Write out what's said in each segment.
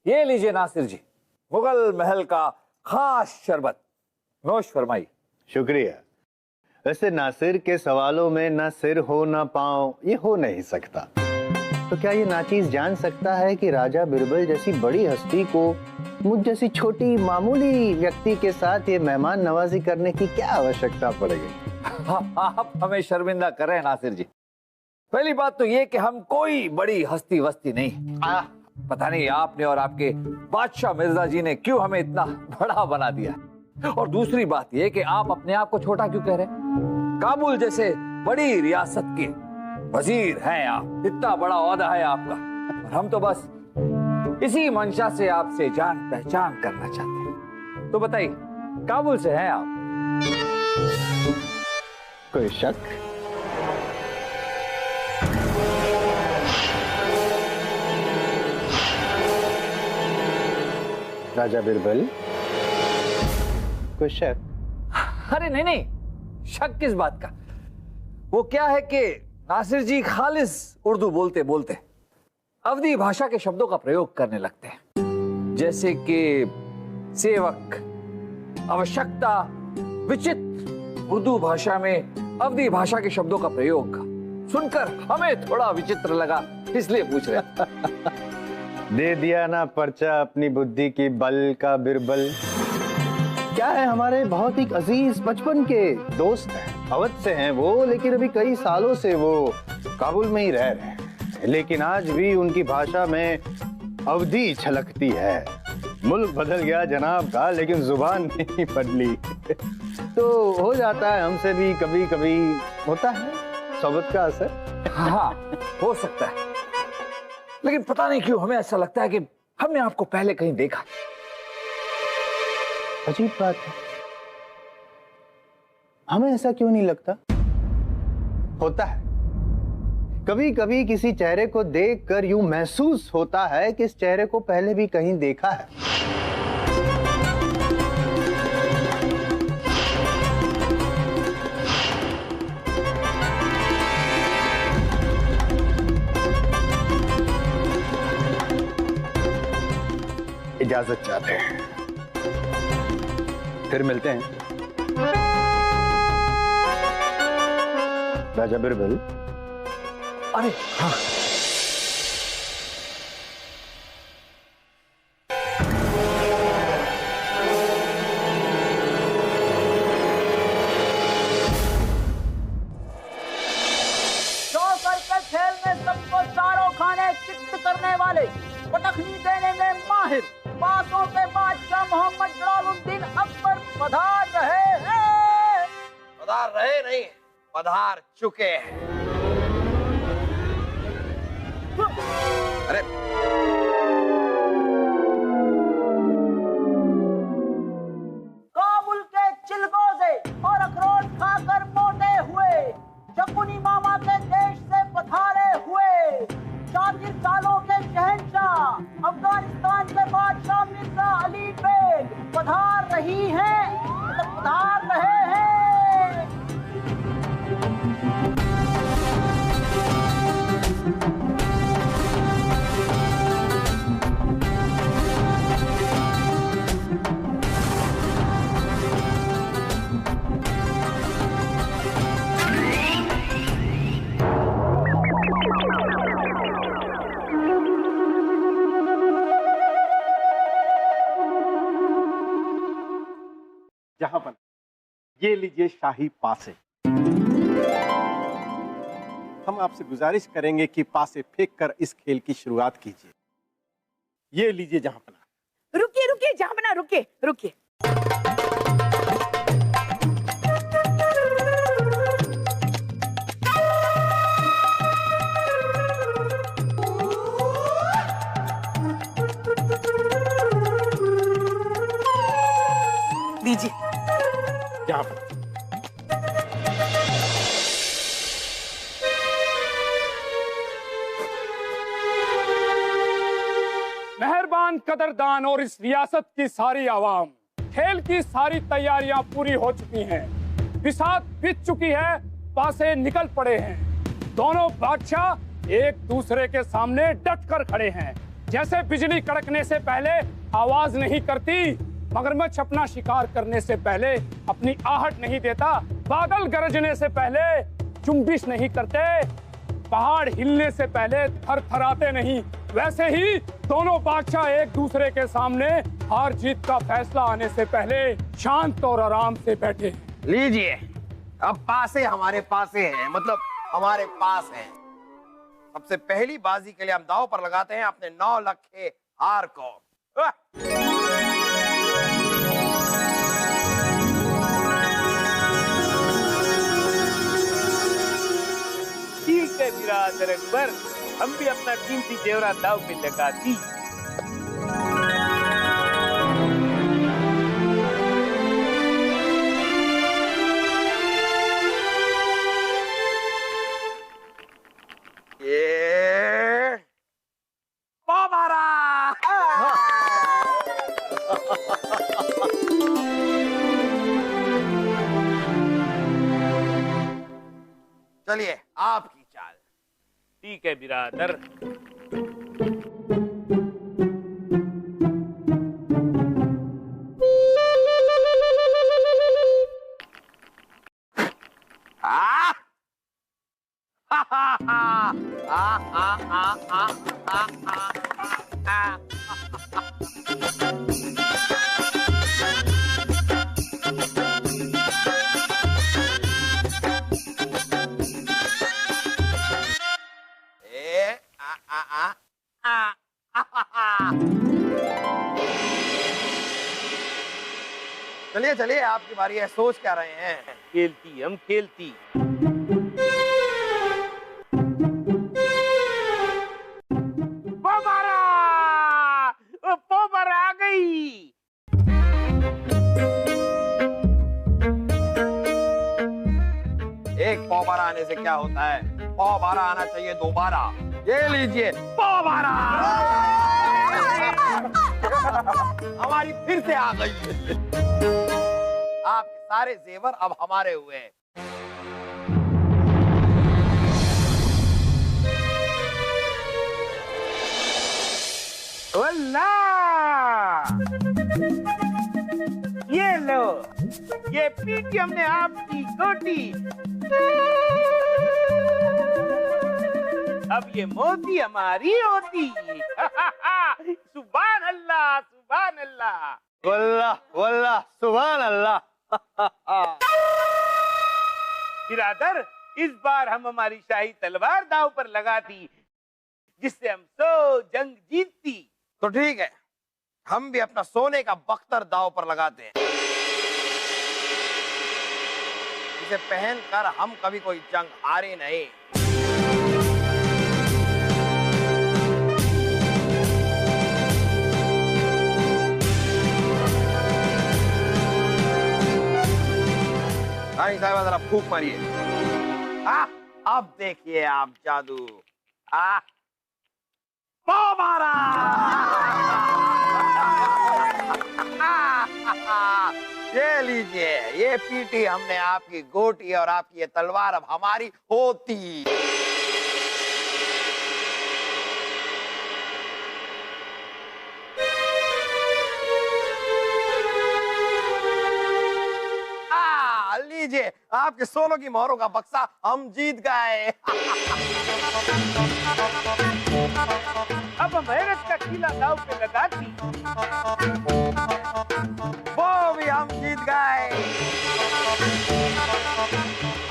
ये लीजिए नासिर जी, मुगल महल का खास शरबत, नोश फरमाइए। शुक्रिया। वैसे नासिर के सवालों में ना सिर हो ना पांव, ये हो नहीं सकता। तो क्या ये नाचीज जान सकता है कि राजा बिरबल जैसी बड़ी हस्ती को मुझ जैसी छोटी मामूली व्यक्ति के साथ ये मेहमान नवाजी करने की क्या आवश्यकता पड़ेगी? आप हमें शर्मिंदा कर रहे हैं नासिर जी। पहली बात तो ये कि हम कोई बड़ी हस्ती वस्ती नहीं। पता नहीं आपने और आपके बादशाह मिर्जा जी ने क्यों हमें इतना बड़ा बना दिया। और दूसरी बात ये कि आप अपने आप को छोटा क्यों कह रहे हैं? काबुल जैसे बड़ी रियासत के वजीर हैं आप, इतना बड़ा ओहदा है आपका, और हम तो बस इसी मंशा से आपसे जान पहचान करना चाहते हैं। तो बताइए, काबुल से हैं आप? कोई शक? राजा बिरबल, कोई शक? अरे नहीं नहीं, शक किस बात का। वो क्या है कि नासिर जी खालिस उर्दू बोलते बोलते अवधी भाषा के शब्दों का प्रयोग करने लगते हैं, जैसे कि सेवक, आवश्यकता, विचित्र। उर्दू भाषा में अवधी भाषा के शब्दों का प्रयोग सुनकर हमें थोड़ा विचित्र लगा, इसलिए पूछ रहे। दे दिया ना पर्चा अपनी बुद्धि की बल का बिरबल। क्या है, हमारे बहुत ही अजीज बचपन के दोस्त हैं, अवध से हैं वो, लेकिन अभी कई सालों से वो काबुल में ही रह रहे हैं। लेकिन आज भी उनकी भाषा में अवधी छलकती है। मुल्क बदल गया जनाब का, लेकिन जुबान नहीं बदली। तो हो जाता है हमसे भी कभी कभी, होता है सोबत का असर। हाँ, हो सकता है, लेकिन पता नहीं क्यों हमें ऐसा लगता है कि हमने आपको पहले कहीं देखा। अजीब बात है, हमें ऐसा क्यों नहीं लगता? होता है कभी कभी किसी चेहरे को देखकर यूं महसूस होता है कि इस चेहरे को पहले भी कहीं देखा है। इजाजत चाहते हैं, फिर मिलते हैं। राजा बिरबल। अरे हाँ, खेल में सबको चारों खाने चित्त करने वाले, पटखनी देने में माहिर, बातों के बादशाह मोहम्मद जलालुद्दीन अकबर पधार रहे हैं। पधार रहे नहीं, पधार चुके हैं। अरे काबुल के चिलगोजे और अखरोट खाकर मोटे हुए, शकुनी मामा के देश से पधारे हुए, 40 सालों के शहंशाह अफगानिस्तान के बादशाह मिर्जा अली बेग पधार रही हैं, पधार रहे हैं। जहां पर ये लीजिए शाही पासे। हम आपसे गुजारिश करेंगे कि पासे फेंक कर इस खेल की शुरुआत कीजिए। ये लीजिए जहांपना। रुकिए रुकिए जहांपना, रुकिए रुकिए। दीजिए जहांपना। मेहरबान कदरदान और इस रियासत की सारी आवाम, खेल की सारी तैयारियां पूरी हो चुकी हैं, बिसात बीत चुकी है, पासे निकल पड़े हैं। दोनों बादशाह एक दूसरे के सामने डट कर खड़े हैं, जैसे बिजली कड़कने से पहले आवाज नहीं करती, मगरमच्छ अपना शिकार करने से पहले अपनी आहट नहीं देता, बादल गरजने से पहले जुम्बिश नहीं करते, पहाड़ हिलने से पहले थरथराते नहीं, वैसे ही दोनों बादशाह एक दूसरे के सामने हार जीत का फैसला आने से पहले शांत और आराम से बैठे। लीजिए, अब पासे हमारे पासे हैं, मतलब हमारे पास हैं। सबसे पहली बाजी के लिए हम दांव पर लगाते हैं अपने 9 लाख के हार को। ठीक है बिरादर अकबर, हम भी अपना कीमती जेवरात दांव पे लगा दी। ये पवारा। चलिए आपकी चाल। ठीक है बिरादर। चलिए चलिए आपकी बारी है, सोच क्या रहे हैं? खेलती हम खेलती। पोबर आ गई। एक पौबारा आने से क्या होता है, पौबारा आना चाहिए दोबारा। ये लीजिए पौबारा। हमारी फिर से आ गई। आपके सारे जेवर अब हमारे हुए। ये लो, ये पीटी हमने आपकी गोटी। अब ये मोती हमारी होती। सुभान अल्लाह, सुभान अल्लाह। वल्लाह वल्लाह सुभान अल्लाह। बिरादर, इस बार हम हमारी शाही तलवार दांव पर लगा दी, जिससे हम 100 जंग जीतती। तो ठीक है, हम भी अपना सोने का बख्तर दांव पर लगाते हैं। इसे पहनकर हम कभी कोई जंग हारे नहीं। रानी साहिबा जरा फूंक मारिए। अब देखिए आप जादू। पौबारा। ये लीजिए, ये पीटी हमने आपकी गोटी और आपकी ये तलवार अब हमारी होती। लीजिए, आपके सोनों की मोहरों का बक्सा हम जीत गए। अब हम हैरत का किला दांव पे लगा दी, वो भी हम जीत गए।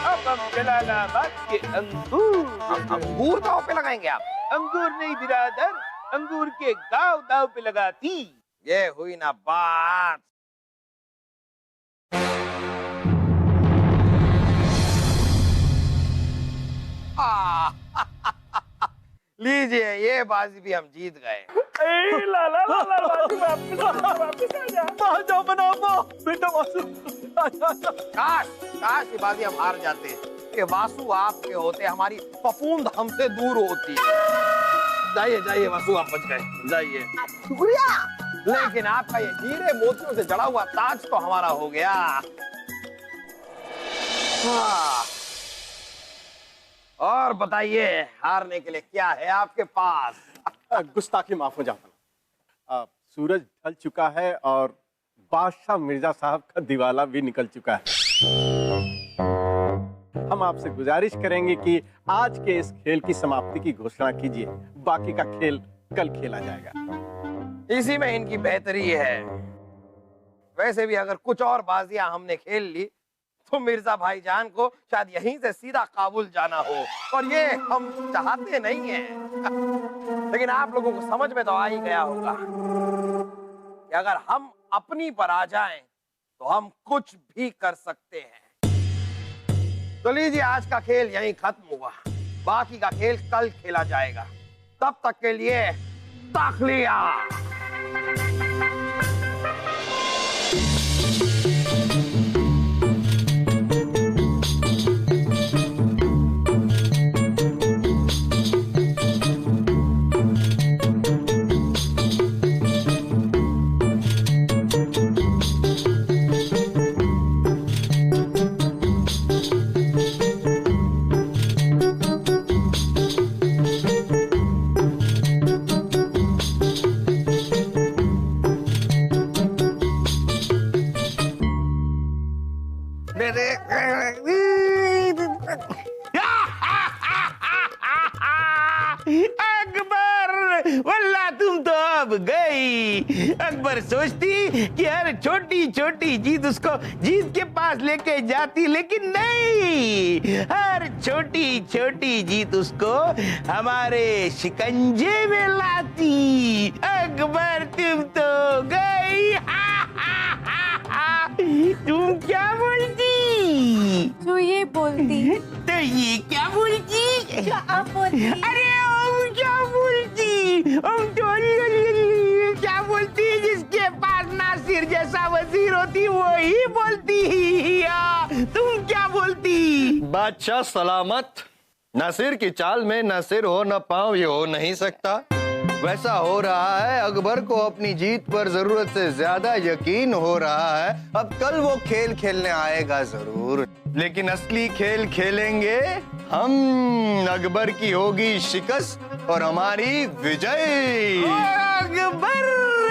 अब हम जलालाबाद के अंगूर दांव पे लगाएंगे आप? अंगूर नहीं बिरादर, अंगूर के गांव दांव पे लगा दी। ये हुई ना बात। लीजिए, ये बाजी भी हम जीत गए। काश काश ये बाजी हम हार जाते कि वासु आपके होते हमारी फफूंद हमसे दूर होती। जाइए जाइए वासु, आप बच गए, जाइए। शुक्रिया। लेकिन आपका ये हीरे मोतियों से जड़ा हुआ ताज तो हमारा हो गया। और बताइए, हारने के लिए क्या है आपके पास? गुस्ताखी माफ हो जापना। सूरज ढल चुका है और बादशाह मिर्जा साहब का दिवाला भी निकल चुका है। हम आपसे गुजारिश करेंगे कि आज के इस खेल की समाप्ति की घोषणा कीजिए। बाकी का खेल कल खेला जाएगा। इसी में इनकी बेहतरी है। वैसे भी अगर कुछ और बाजियां हमने खेल ली तो मिर्जा भाईजान को शायद यहीं से सीधा काबुल जाना हो, और ये हम चाहते नहीं हैं। लेकिन आप लोगों को समझ में तो आ ही गया होगा कि अगर हम अपनी पर आ जाएं तो हम कुछ भी कर सकते हैं। तो लीजिए, आज का खेल यहीं खत्म हुआ। बाकी का खेल कल खेला जाएगा। तब तक के लिए ताखलिया। अकबर, वल्ला तुम तो अब गई। अकबर सोचती कि हर छोटी छोटी चीज उसको जीत के पास लेके जाती, लेकिन नहीं, हर छोटी छोटी जीत उसको हमारे शिकंजे में लाती। अकबर तुम तो गई। तुम क्या बोलती? जो ये बोलती तो ये क्या बोलती? जो आप बोलती। अरे हम क्या बोलती? हम तो क्या बोलती? जिसके पास नासिर जैसा वजीर होती वो ही बोलती। तुम क्या बोलती? बादशाह सलामत। नासिर की चाल में नासिर हो न पाऊं ये हो नहीं सकता। वैसा हो रहा है, अकबर को अपनी जीत पर जरूरत से ज्यादा यकीन हो रहा है। अब कल वो खेल खेलने आएगा जरूर, लेकिन असली खेल खेलेंगे हम। अकबर की होगी शिकस्त और हमारी विजय। अकबर,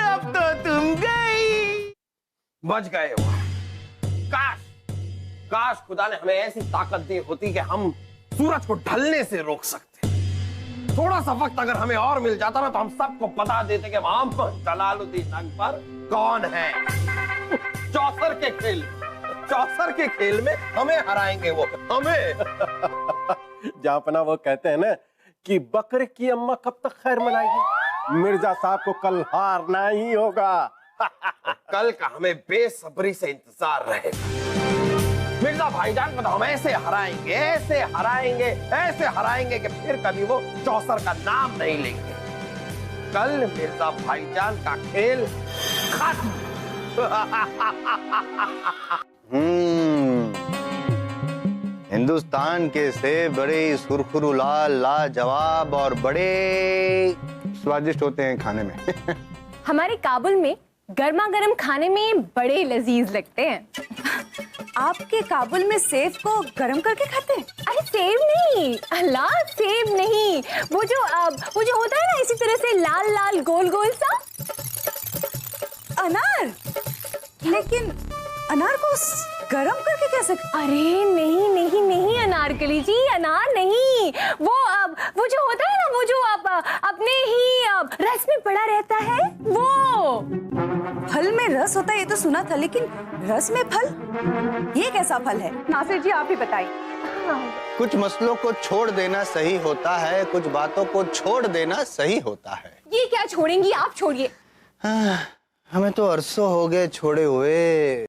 अब तो तुम गई। बच गए हो। काश खुदा ने हमें ऐसी ताकत दी होती कि हम सूरज को ढलने से रोक सकते। थोड़ा सा वक्त अगर हमें और मिल जाता ना तो हम सबको बता देते कि मोहम्मद जलालुद्दीन अकबर कौन है। चौसर के खेल में हमें हराएंगे वो, हमें। जापना वो कहते हैं ना कि बकरे की अम्मा कब तक खैर मनाएगी। मिर्जा साहब को कल हारना ही होगा। कल का हमें बेसब्री से इंतजार रहेगा। मिर्जा भाईजान को तो हम ऐसे हराएंगे, ऐसे हराएंगे, ऐसे हराएंगे कि फिर कभी वो चौसर का नाम नहीं लेंगे। कल मिर्जा भाईजान का खेल खत्म। हिंदुस्तान के सेब बड़े सुरखुरू लाल लाजवाब और बड़े स्वादिष्ट होते हैं खाने में। हमारे काबुल में गर्मा गर्म खाने में बड़े लजीज लगते हैं। आपके काबुल में सेब को गरम करके खाते हैं? अरे सेब नहीं, अल्लाह सेब नहीं, वो जो होता है ना इसी तरह से लाल लाल गोल गोल सा। अनार। लेकिन अनार को गरम करके कैसे? अरे नहीं नहीं नहीं अनारकली जी, अनार नहीं, वो जो होता है ना, वो जो अपने ही रस में पड़ा रहता है वो। फल में रस होता है ये तो सुना था, लेकिन रस में फल, ये कैसा फल है? नासिर जी आप ही बताइए। कुछ मसलों को छोड़ देना सही होता है, कुछ बातों को छोड़ देना सही होता है। ये क्या छोड़ेंगी आप? छोड़िए। हमें तो अरसों हो गए छोड़े हुए।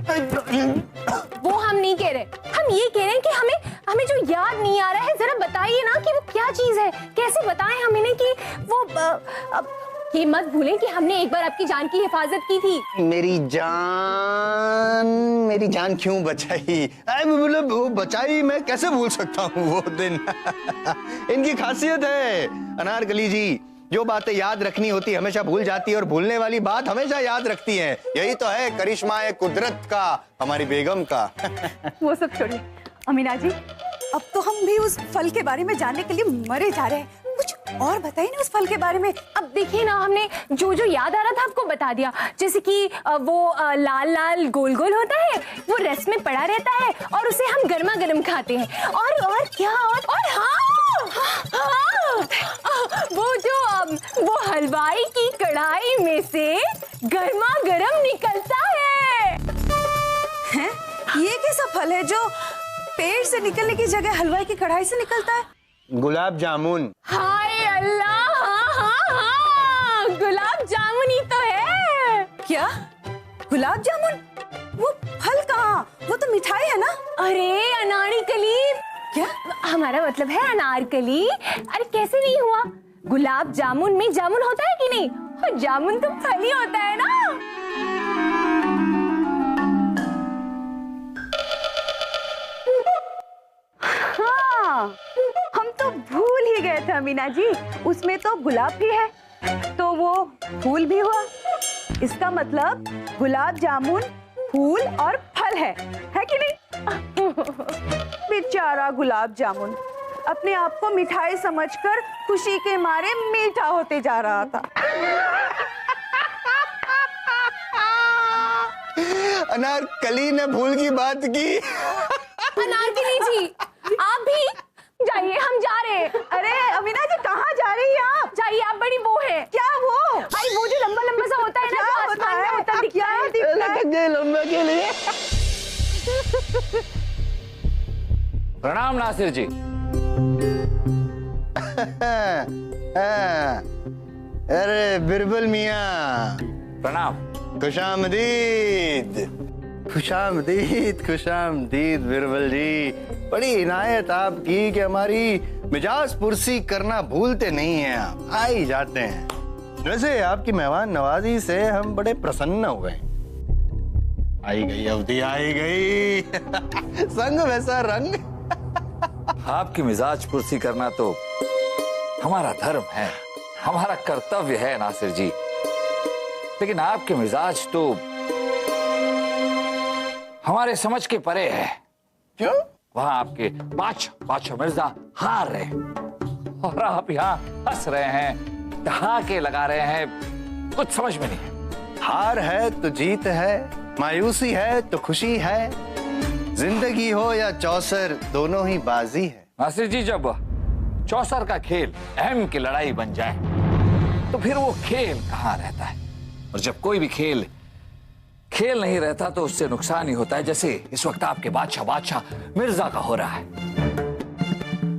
वो हम नहीं कह रहे, हम ये कह रहे हैं कि हमें जो याद नहीं आ रहा है, जरा बताइए ना कि वो क्या चीज है। कैसे बताएं हम इन्हें कि वो ये मत भूलें कि हमने एक बार आपकी जान की हिफाजत की थी। मेरी जान क्यों बचाई? मतलब वो बचाई, मैं कैसे भूल सकता हूँ वो दिन। इनकी खासियत है अनारकली जी, जो बातें याद रखनी होती हमेशा भूल जाती है और भूलने वाली बात हमेशा याद रखती है। यही तो है करिश्मा कुदरत का, हमारी बेगम का। वो सब छोड़िए अमीना जी, अब तो हम भी उस फल के बारे में जानने के लिए मरे जा रहे हैं। कुछ और बताइए ना उस फल के बारे में। अब देखिए ना, हमने जो जो याद आ रहा था आपको बता दिया। जैसे कि वो लाल लाल गोल गोल होता है, वो रस में पड़ा रहता है और उसे हम गर्मा गर्म खाते हैं। और क्या और हाँ, वो हलवाई की कढ़ाई में से गर्मा गर्म निकलता है। हैं? ये कैसा फल है जो पेड़ से निकलने की जगह हलवाई की कढ़ाई से निकलता है? गुलाब जामुन। हाय अल्लाह, हाँ, गुलाब जामुन ही तो है। क्या गुलाब जामुन? वो फल कहाँ? वो तो मिठाई है ना। अरे अनारकली। क्या? हमारा मतलब है अनारकली। अरे कैसे नहीं हुआ? गुलाब जामुन में जामुन होता है कि नहीं? और जामुन तो फल ही होता है ना। हाँ, हम तो भूल ही गए थे मीना जी, उसमें तो गुलाब भी है तो वो फूल भी हुआ। इसका मतलब गुलाब जामुन फूल और फल है कि नहीं? बेचारा गुलाब जामुन अपने आप को मिठाई समझकर खुशी के मारे मीठा होते जा रहा था। अनारकली ने फूल की बात की। अनारकली जी, आप भी जाइए, हम जा रहे हैं। अरे अमीना जी, कहाँ जा रही हैं आप? जाइए, आप बड़ी वो है। क्या वो? अरे वो जो लंबा लंबा सा होता है ना, जो आसमान में होता दिखता है। लंबा के लिए। प्रणाम नासिर जी। अरे बिरबल मियाँ, प्रणाम। खुशामदीद खुशामदीद खुशामदीद बिरबल जी। बड़ी इनायत आपकी कि हमारी मिजाज पुरसी करना भूलते नहीं हैं आप, आ ही जाते हैं। वैसे आपकी मेहमान नवाजी से हम बड़े प्रसन्न हुए। आई गई अवधि, आई गई। संग वैसा रंग। आपकी मिजाज पुरसी करना तो हमारा धर्म है, हमारा कर्तव्य है नासिर जी। लेकिन आपके मिजाज तो हमारे समझ के परे है। क्यों? वहां आपके बादशाह मिर्जा हार रहे और आप यहाँ हंस रहे हैं, ठहाके लगा रहे हैं। कुछ समझ में नहीं है। हार है तो जीत है, मायूसी है तो खुशी है, जिंदगी हो या चौसर दोनों ही बाजी है। नासिर जी, जब चौसर का खेल अहम की लड़ाई बन जाए तो फिर वो खेल कहाँ रहता है? और जब कोई भी खेल नहीं रहता तो उससे नुकसान ही होता है, जैसे इस वक्त आपके बादशाह मिर्जा का हो रहा है।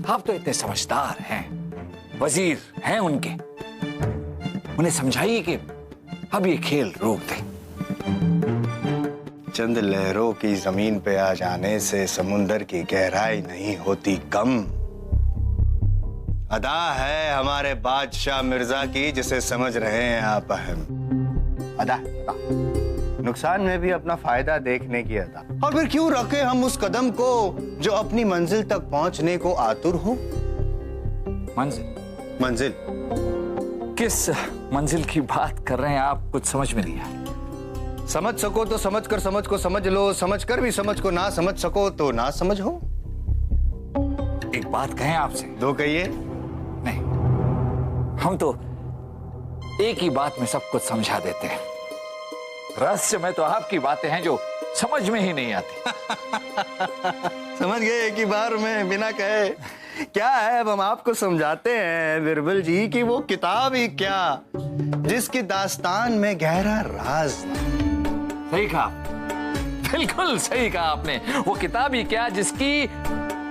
आप तो इतने समझदार हैं, वजीर हैं उनके, उन्हें समझाइए कि अब ये खेल रोक दें। चंद लहरों की जमीन पे आ जाने से समुंदर की गहराई नहीं होती कम। अदा है हमारे बादशाह मिर्जा की, जिसे समझ रहे हैं आप अहम। अदा नुकसान में भी अपना फायदा देखने की अदा। और फिर क्यों रखे हम उस कदम को जो अपनी मंजिल तक पहुंचने को आतुर हो। मंजिल किस मंजिल की बात कर रहे हैं आप? कुछ समझ में नहीं आया। समझ सको तो समझ कर समझ को समझ लो, समझ कर भी समझ को ना समझ सको तो ना समझ हो। एक बात कहें आपसे? दो कहिए। नहीं, हम तो एक ही बात में सब कुछ समझा देते हैं। रहस्य में तो आपकी बातें हैं जो समझ में ही नहीं आती। समझ गए एक ही बार में बिना कहे। क्या है, अब हम आपको समझाते हैं बिरबल जी कि वो किताब ही क्या जिसकी दास्तान में गहरा राज। सही कहा, बिल्कुल सही कहा आपने। वो किताब ही क्या जिसकी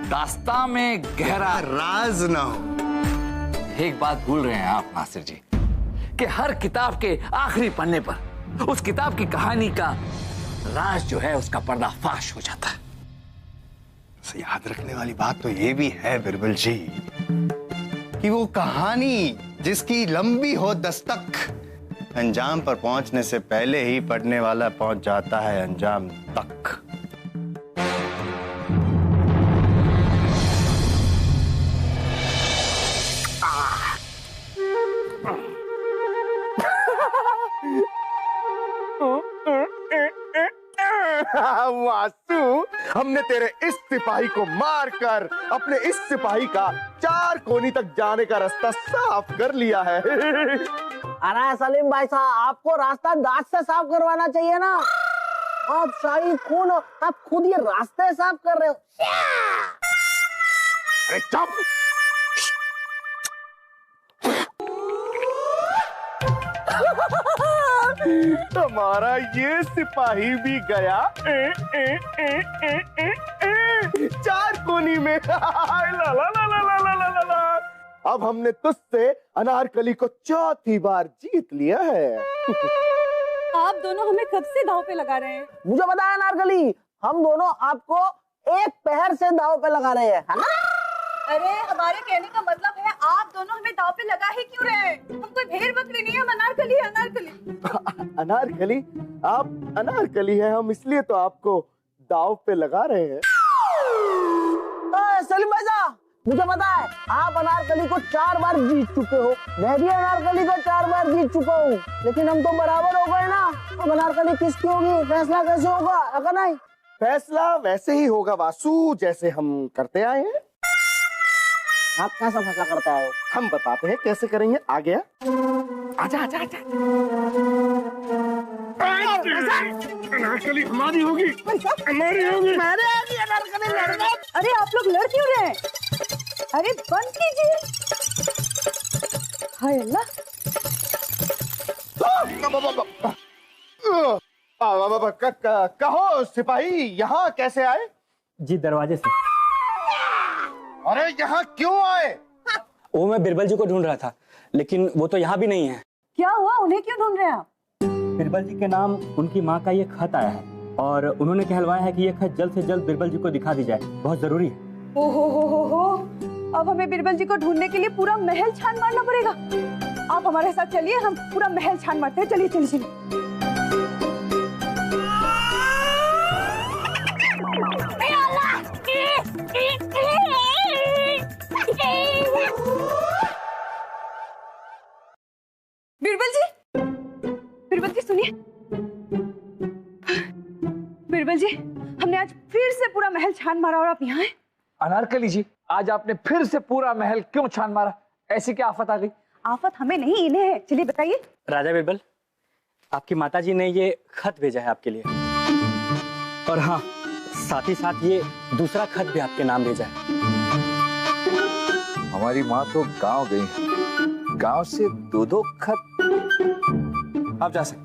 दास्तान में गहरा राज ना हो। एक बात भूल रहे हैं आप नासिर जी, कि हर किताब के आखिरी पन्ने पर उस किताब की कहानी का राज जो है उसका पर्दाफाश हो जाता है। याद रखने वाली बात तो ये भी है बिरबल जी कि वो कहानी जिसकी लंबी हो दस्तक, अंजाम पर पहुंचने से पहले ही पढ़ने वाला पहुंच जाता है अंजाम तक। वासु, हमने तेरे इस सिपाही को मारकर अपने इस सिपाही का 4 कोनी तक जाने का रास्ता साफ कर लिया है। अरे सलीम भाई साहब, आपको रास्ता दांत से साफ करवाना चाहिए ना। आप शाही खून हो, आप खुद ये रास्ते साफ कर रहे हो। अरे चुप। हमारा ये सिपाही भी गया 4 कोनी में। ला ला ला ला ला ला ला ला ला। अब हमने तुझसे अनारकली को 4थी बार जीत लिया है। आप दोनों हमें कब से दांव पे लगा रहे हैं? मुझे पता है नारकली, हम दोनों आपको एक पहर से दांव पे लगा रहे हैं, है ना? अरे हमारे कहने का मतलब है आप दोनों हमें दांव पे लगा ही क्यों रहे हैं? हम कोई भेड़ बकरी नहीं है, हम अनारकली है, अनारकली। अनारकली? आप अनारकली है, हम इसलिए तो आपको दाव पे लगा रहे हैं। सलीम भाई साहब, मुझे पता है आप अनारकली को 4 बार जीत चुके हो, मैं भी अनारकली को 4 बार जीत चुका हूँ, लेकिन हम तो बराबर हो गए ना। अब अनारकली किसकी होगी, फैसला कैसे होगा? अगर नहीं, फैसला वैसे ही होगा वासु, जैसे हम करते आए हैं। आप कैसा फैसला करता है? हम बताते हैं कैसे करेंगे। आ गया, आजा आजा आजा। अनारकली हमारी होगी, हमारी होगी। मैंने आगे अनारकली लड़ना। अरे आप लोग लड़ क्यों रहे हैं? अरे बंद कीजिए। हाय अल्लाह। कहो सिपाही, यहाँ कैसे आए? जी दरवाजे से। अरे यहाँ क्यों आए? वो मैं बिरबल जी को ढूंढ रहा था, लेकिन वो तो यहाँ भी नहीं है। क्या हुआ, उन्हें क्यों ढूंढ रहे हैं आप? बिरबल जी के नाम उनकी माँ का ये खत आया है और उन्होंने कहलवाया है कि ये खत जल्द से जल्द बिरबल जी को दिखा दी जाए, बहुत जरूरी है। ओहो, अब हमें बिरबल जी को ढूंढने के लिए पूरा महल छान मारना पड़ेगा। आप हमारे साथ चलिए, हम पूरा महल छान मारते हैं। चलिए चलिए चलिए। बिरबल जी सुनिए। बिरबल जी, हमने आज फिर से पूरा महल छान मारा और आप यहाँ हैं? अनारकली जी, आज आपने फिर से पूरा महल क्यों छान मारा? ऐसी क्या आफत आ गई? आफत हमें नहीं, इन्हें है। चलिए बताइए। राजा बिरबल, आपकी माताजी ने ये खत भेजा है आपके लिए, और हाँ, साथ ही साथ ये दूसरा खत भी आपके नाम भेजा है। हमारी माँ तो गांव गई है, गांव से 2-2 खत। आप जा सकते।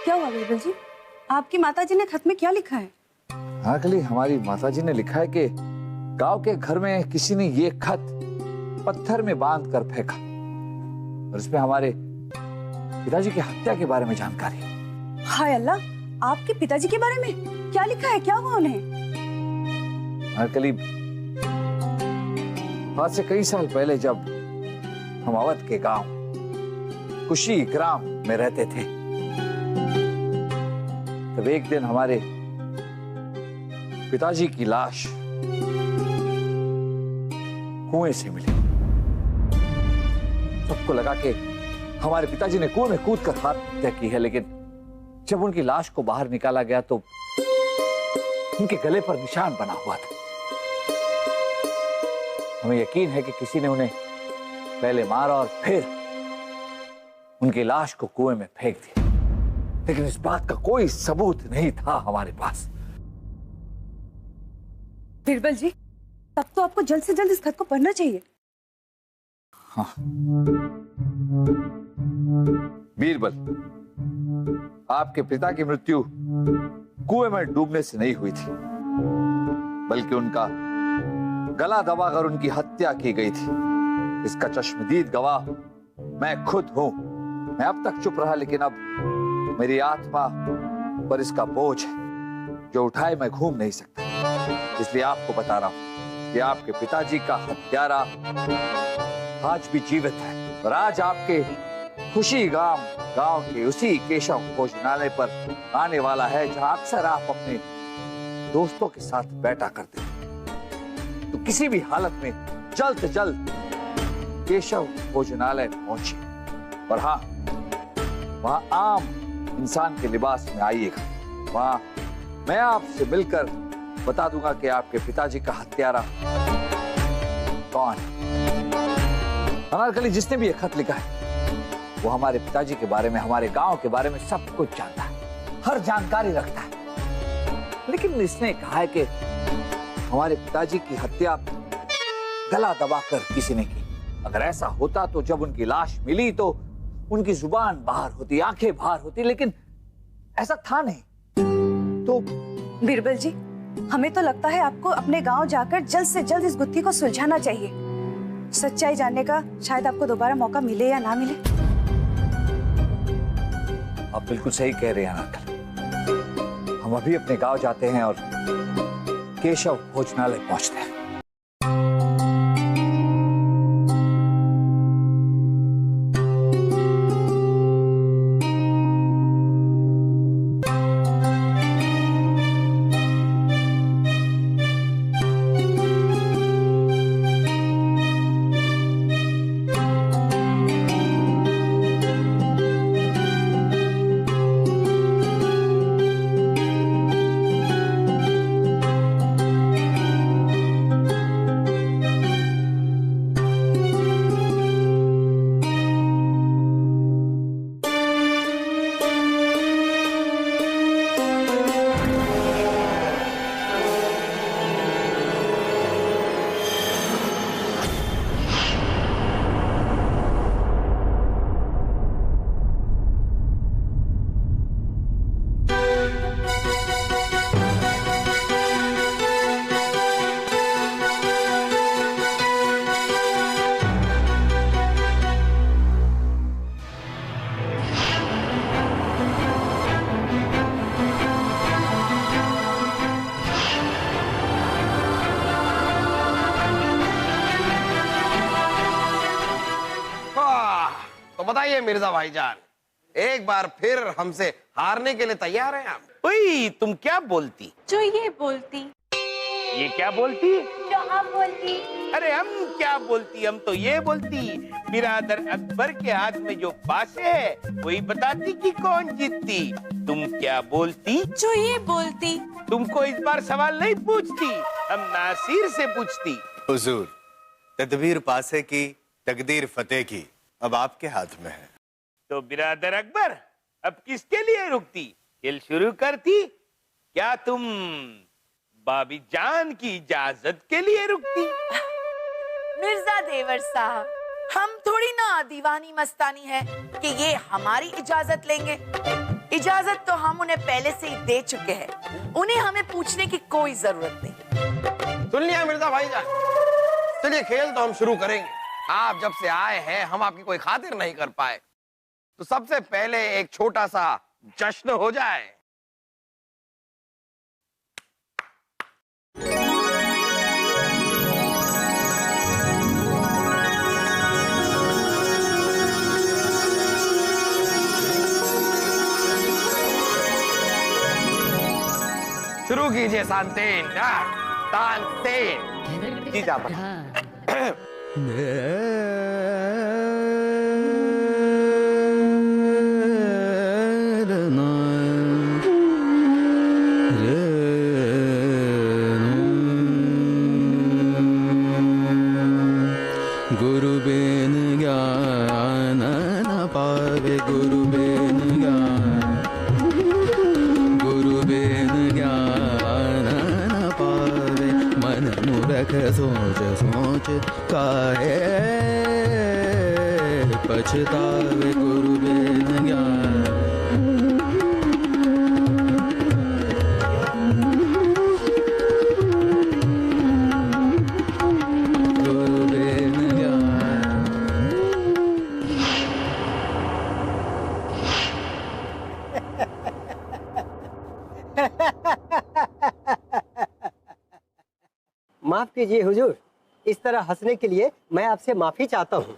क्या हुआ बिरबल जी? आपकी माताजी ने खत में क्या लिखा है? अनारकली, हमारी माताजी ने लिखा है कि गांव के घर में किसी ने ये खत पत्थर में बांध कर फेंका और इसमें हमारे पिताजी की हत्या के बारे में जानकारी है। हाय अल्लाह, आपके पिताजी के बारे में क्या लिखा है? क्या हुआ उन्हें? अनारकली, आज से कई साल पहले जब हम अवध के गांव कुशी ग्राम में रहते थे, तब एक दिन हमारे पिताजी की लाश कुएं से मिली। सबको लगा कि हमारे पिताजी ने कुएं में कूदकर आत्महत्या की है, लेकिन जब उनकी लाश को बाहर निकाला गया तो उनके गले पर निशान बना हुआ था। हमें यकीन है कि किसी ने उन्हें पहले मारा और फिर उनकी लाश को कुएं में फेंक दिया, लेकिन इस बात का कोई सबूत नहीं था हमारे पास। बिरबल जी, तब तो आपको जल्द से जल्द इस खत को पढ़ना चाहिए। हाँ। बीरबल, आपके पिता की मृत्यु कुएं में डूबने से नहीं हुई थी, बल्कि उनका गला दबाकर उनकी हत्या की गई थी। इसका चश्मदीद गवाह मैं खुद हूं। मैं अब तक चुप रहा, लेकिन अब मेरी आत्मा पर इसका बोझ है जो उठाए मैं घूम नहीं सकता। इसलिए आपको बता रहा हूं कि आपके पिताजी का हत्यारा आज भी जीवित है और आज आपके खुशी गांव के उसी केशव भोजनालय पर आने वाला है जहां अक्सर आप अपने दोस्तों के साथ बैठा करते हैं। तो किसी भी हालत में जल्द से जल्द केशव भोजनालय पहुंचे। और हाँ, वहां आम इंसान के लिबास में आइएगा। वहां मैं आपसे मिलकर बता दूंगा कि आपके पिताजी का हत्यारा कौन है। अनारकली, जिसने भी ये खत लिखा है वो हमारे पिताजी के बारे में, हमारे गांव के बारे में सब कुछ जानता है, हर जानकारी रखता है। लेकिन इसने कहा है कि हमारे पिताजी की हत्या गला दबाकर किसी ने की। अगर ऐसा होता तो जब उनकी लाश मिली तो उनकी जुबान बाहर होती, आंखें बाहर होती, लेकिन ऐसा था नहीं। तो बीरबल जी, हमें तो लगता है आपको अपने गांव जाकर जल्द से जल्द इस गुत्थी को सुलझाना चाहिए। सच्चाई जानने का शायद आपको दोबारा मौका मिले या ना मिले। आप बिल्कुल सही कह रहे हैं अनारकली। हम अभी अपने गांव जाते हैं और केशव भोजनालय पहुंचते हैं। बताइए मिर्जा भाईजान, एक बार फिर हमसे हारने के लिए तैयार हैं आप? ओए, तुम क्या बोलती? जो ये बोलती। ये क्या बोलती? जो हम बोलती। अरे हम क्या बोलती, हम तो ये बोलती बिरादर अकबर के हाथ में जो पासे है वही बताती कि कौन जीतती। तुम क्या बोलती? जो ये बोलती। तुमको इस बार सवाल नहीं पूछती, हम नासिर से पूछती। हुजूर, तदबीर पासे की, तकदीर फतेह की अब आपके हाथ में है। तो बिरादर अकबर अब किसके लिए रुकती, खेल शुरू करती? क्या तुम बाबी जान की इजाजत के लिए रुकती? मिर्जा देवर साहब, हम थोड़ी ना दीवानी मस्तानी है कि ये हमारी इजाजत लेंगे। इजाजत तो हम उन्हें पहले से ही दे चुके हैं, उन्हें हमें पूछने की कोई जरूरत नहीं। सुन लिया मिर्जा भाईजान, चलिए खेल तो हम शुरू करेंगे। आप जब से आए हैं हम आपकी कोई खातिर नहीं कर पाए, तो सबसे पहले एक छोटा सा जश्न हो जाए। शुरू कीजिए शांतेन, तानसेन जी जा। गुरु बेन ज्ञान न पावे, गुरु बेन ज्ञान, गुरु बेन ज्ञान न पावे। मन मूरख सोच सोच काहे पछतावे, गुरु बेन ज्ञान। गुरु बेन ज्ञान। माफ कीजिए हुजूर, इस तरह हंसने के लिए मैं आपसे माफी चाहता हूँ।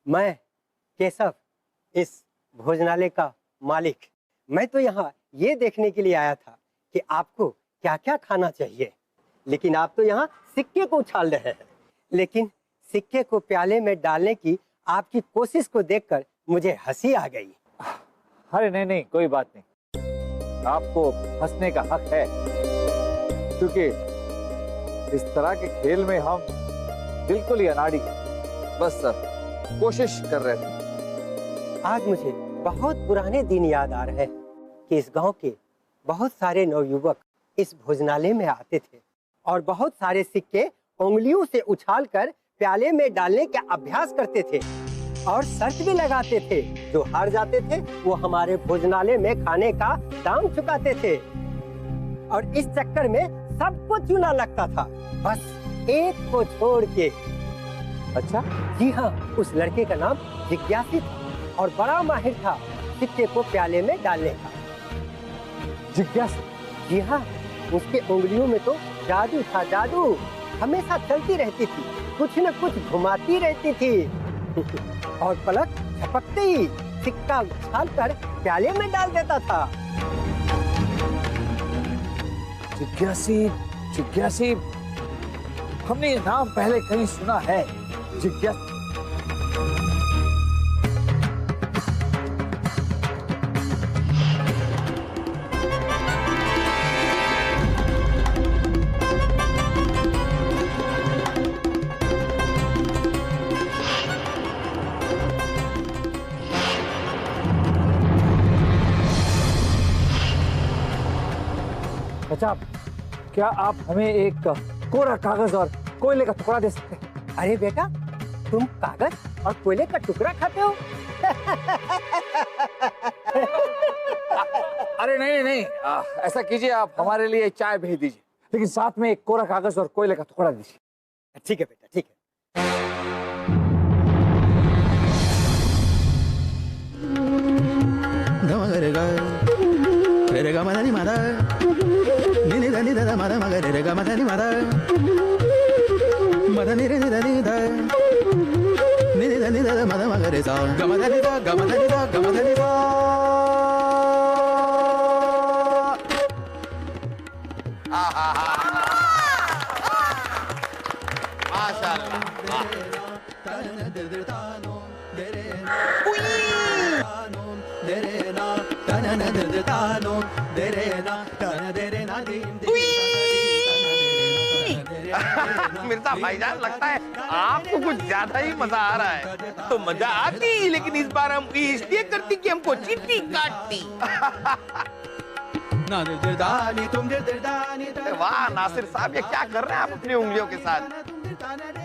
मैं केशव, इस भोजनालय का मालिक, मैं तो यहाँ ये देखने के लिए आया था कि आपको क्या क्या खाना चाहिए, लेकिन आप तो यहाँ सिक्के को उछाल रहे हैं। लेकिन सिक्के को प्याले में डालने की आपकी कोशिश को देखकर मुझे हंसी आ गई। अरे नहीं नहीं, कोई बात नहीं, आपको हंसने का हक है, क्योंकि इस तरह के खेल में हम बिल्कुल ही अनाड़ी, बस कोशिश कर रहे थे। आज मुझे बहुत पुराने दिन याद आ रहे हैं कि इस गांव के बहुत सारे नवयुवक इस भोजनालय में आते थे और बहुत सारे सिक्के उंगलियों से उछालकर प्याले में डालने का अभ्यास करते थे और शर्त भी लगाते थे, जो हार जाते थे वो हमारे भोजनालय में खाने का दाम चुकाते थे। और इस चक्कर में सबको चूना लगता था, बस एक को छोड़ के। अच्छा? जी हाँ, उस लड़के का नाम जिज्ञासी था और बड़ा माहिर था सिक्के को प्याले में डालने का। जिज्ञासी? जी हाँ, उसके उंगलियों में तो जादू था, जादू हमेशा चलती रहती थी, कुछ न कुछ घुमाती रहती थी और पलक झपकते ही सिक्का उछालकर प्याले में डाल देता था। जिज्ञासी, जिज्ञासी, हमने ये नाम पहले कहीं सुना है। जिज्ञासी। अच्छा, क्या आप हमें एक कोरा कागज और कोयले का टुकड़ा दे सकते हैं? अरे बेटा, तुम कागज और कोयले का टुकड़ा खाते हो? अरे नहीं नहीं, ऐसा कीजिए, आप हमारे लिए चाय भेज दीजिए, लेकिन साथ में एक कोरा कागज और कोयले का टुकड़ा दीजिए। ठीक है बेटा, ठीक है। मिर्जा भाईजान, लगता है आपको कुछ ज्यादा ही मजा आ रहा है। तो मजा आती, लेकिन इस बार हम इसलिए करती कि हमको चीटी काटती। वाह नासिर साहब, ये क्या कर रहे हैं आप अपनी उंगलियों के साथ?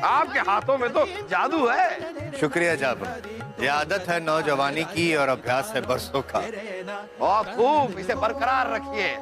आपके हाथों में तो जादू है। शुक्रिया जाफर, ये आदत है नौजवानी की और अभ्यास है बरसों का। बहुत खूब, इसे बरकरार रखिए।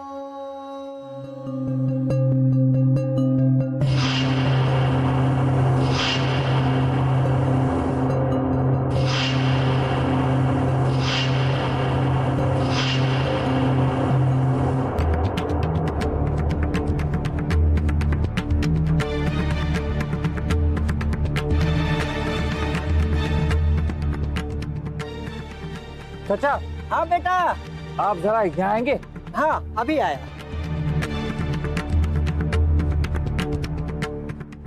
चाचा। हाँ बेटा। आप जरा यहाँ आएंगे? हाँ, अभी आया।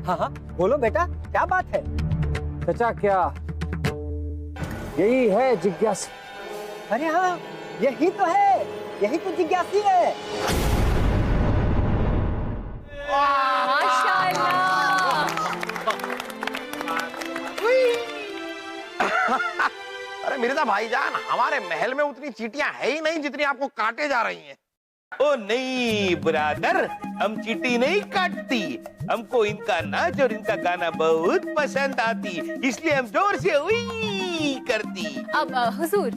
हाँ हाँ, बोलो बेटा, क्या बात है? चाचा, क्या यही है जिज्ञासी? अरे हाँ, यही तो है, यही तो जिज्ञासी है। अरे मिर्जा भाईजान, हमारे महल में उतनी चींटियां है ही नहीं जितनी आपको काटे जा रही हैं। ओ नहीं ब्रदर, हम चींटी नहीं काटती, हमको इनका नाच और इनका गाना बहुत पसंद आती, इसलिए हम जोर से उई करती। अब हुजूर,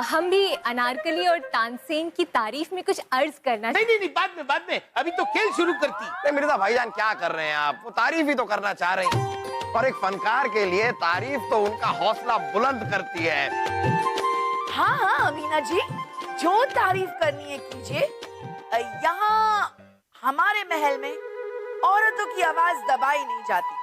हम भी अनारकली और तानसेन की तारीफ में कुछ अर्ज करना। नहीं, बाद में, अभी तो खेल शुरू करती। नहीं मिर्जा भाईजान, क्या कर रहे हैं आप? वो तारीफ ही तो करना चाह रही हैं, और एक फनकार के लिए तारीफ तो उनका हौसला बुलंद करती है। हाँ हाँ अमीना जी, जो तारीफ करनी है कीजिए। यहाँ हमारे महल में औरतों की आवाज दबाई नहीं जाती।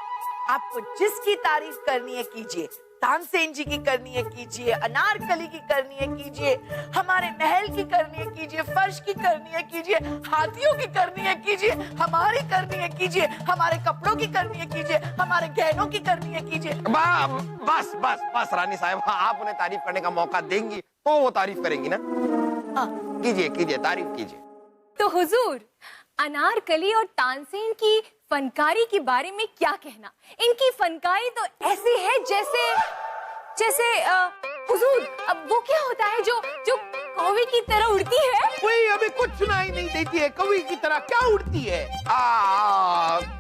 आपको जिसकी तारीफ करनी है कीजिए, तानसेन जी की करनी है कीजिए, अनारकली की करनी है कीजिए, हमारे महल की करनी है कीजिए, फर्श की करनी है कीजिए, हाथियों की करनी है कीजिए, हमारी करनी है कीजिए, हमारे कपड़ों की करनी है कीजिए, हमारे गहनों की करनी है कीजिए। बस बस बस रानी साहब, आप उन्हें तारीफ करने का मौका देंगी तो वो तारीफ करेंगी ना। कीजिए कीजिए, तारीफ कीजिए। तो हुजूर, अनारकली और तानसेन की फनकारी के बारे में क्या कहना? इनकी फनकारी तो ऐसी है जैसे जैसे हुजूर, अब वो क्या होता है जो जो कौवे की तरह उड़ती है? कोई अभी कुछ सुनाई नहीं देती है, कौवे की तरह क्या उड़ती है?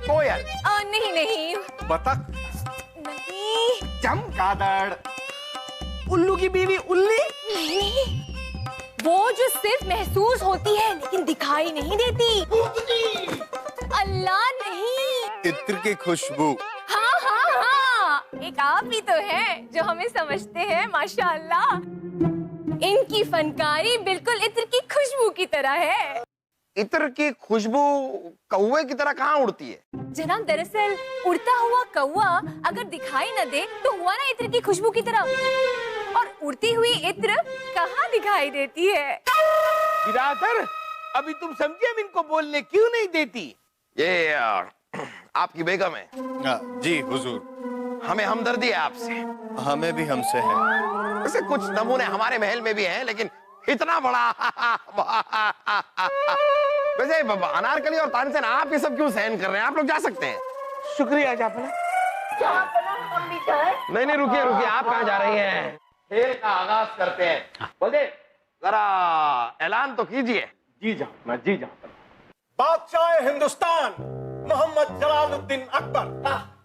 कोयल। नहीं नहीं, बतख नहीं, चमगादड़, उल्लू की बीवी उल्ली? नहीं नहीं, वो जो सिर्फ महसूस होती है लेकिन दिखाई नहीं देती। अल्लाह नहीं। इत्र की खुशबू। हाँ हाँ हाँ, एक आप ही तो हैं जो हमें समझते हैं, माशाअल्लाह। इनकी फनकारी बिल्कुल इत्र की खुशबू की तरह है। इत्र की खुशबू कौवे की तरह कहाँ उड़ती है? जनाब, दरअसल उड़ता हुआ कौवा अगर दिखाई न दे तो हुआ ना इत्र की खुशबू की तरह, और उड़ती हुई इत्र कहाँ दिखाई देती है? बिरादर, अभी तुम समझे हम इनको बोलने क्यों नहीं देती? ये आपकी बेगम है। जी हुजूर। हमें हमदर्दी है आपसे। हमें भी हमसे है। वैसे कुछ नमूने हमारे महल में भी हैं, लेकिन इतना बड़ा वैसे अनारकली और तानसेन, आप ये सब क्यों सहन कर रहे हैं? आप लोग जा सकते हैं। शुक्रिया जाफर। नहीं नहीं, रुकिए रुकिए, आप कहाँ जा रही हैं? खेल का आगाज करते हैं। बोले जरा ऐलान तो कीजिए। जी जाफर, जी जाफर। बादशाह हिंदुस्तान मोहम्मद जलालुद्दीन अकबर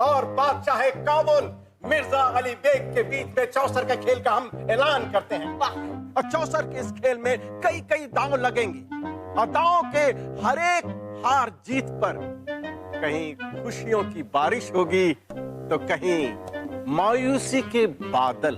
और बादशाह काबुल मिर्जा अली बेग के बीच में चौसर के खेल का हम ऐलान करते हैं। और चौसर के इस खेल में कई कई दांव लगेंगे, और दांव के हर एक हार जीत पर कहीं खुशियों की बारिश होगी तो कहीं मायूसी के बादल।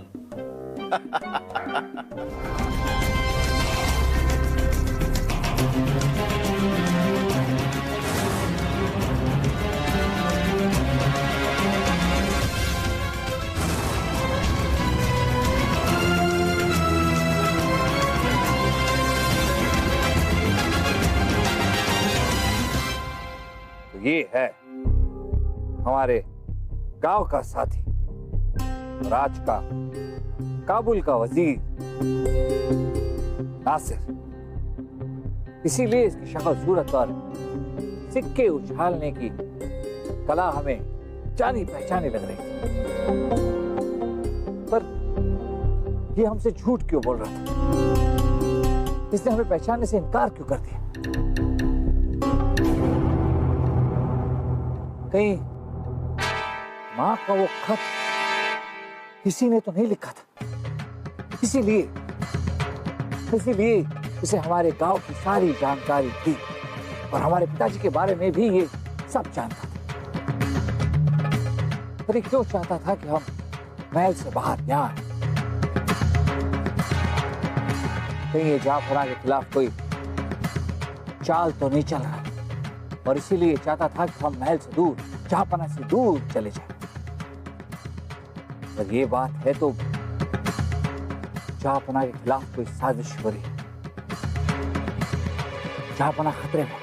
ये है हमारे गांव का साथी और आज का काबुल का वजीर नासिर। इसीलिए इसकी शक्ल सूरत और सिक्के उछालने की कला हमें जानी पहचानी लग रही थी, पर ये हमसे झूठ क्यों बोल रहा था? इसने हमें पहचानने से इनकार क्यों कर दिया? कहीं माँ का वो खत किसी ने तो नहीं लिखा था, इसीलिए इसे हमारे गांव की सारी जानकारी थी और हमारे पिताजी के बारे में भी ये सब जानता था। पर ये क्यों चाहता था कि हम महल से बाहर न आए? कहीं ये जाफरा के खिलाफ कोई चाल तो नहीं चल रहा, और इसीलिए चाहता था कि हम महल से दूर, जहांपना से दूर चले जाएं। अगर ये बात है तो जहांपना के खिलाफ कोई साजिश हो रही है, जहांपना खतरे में।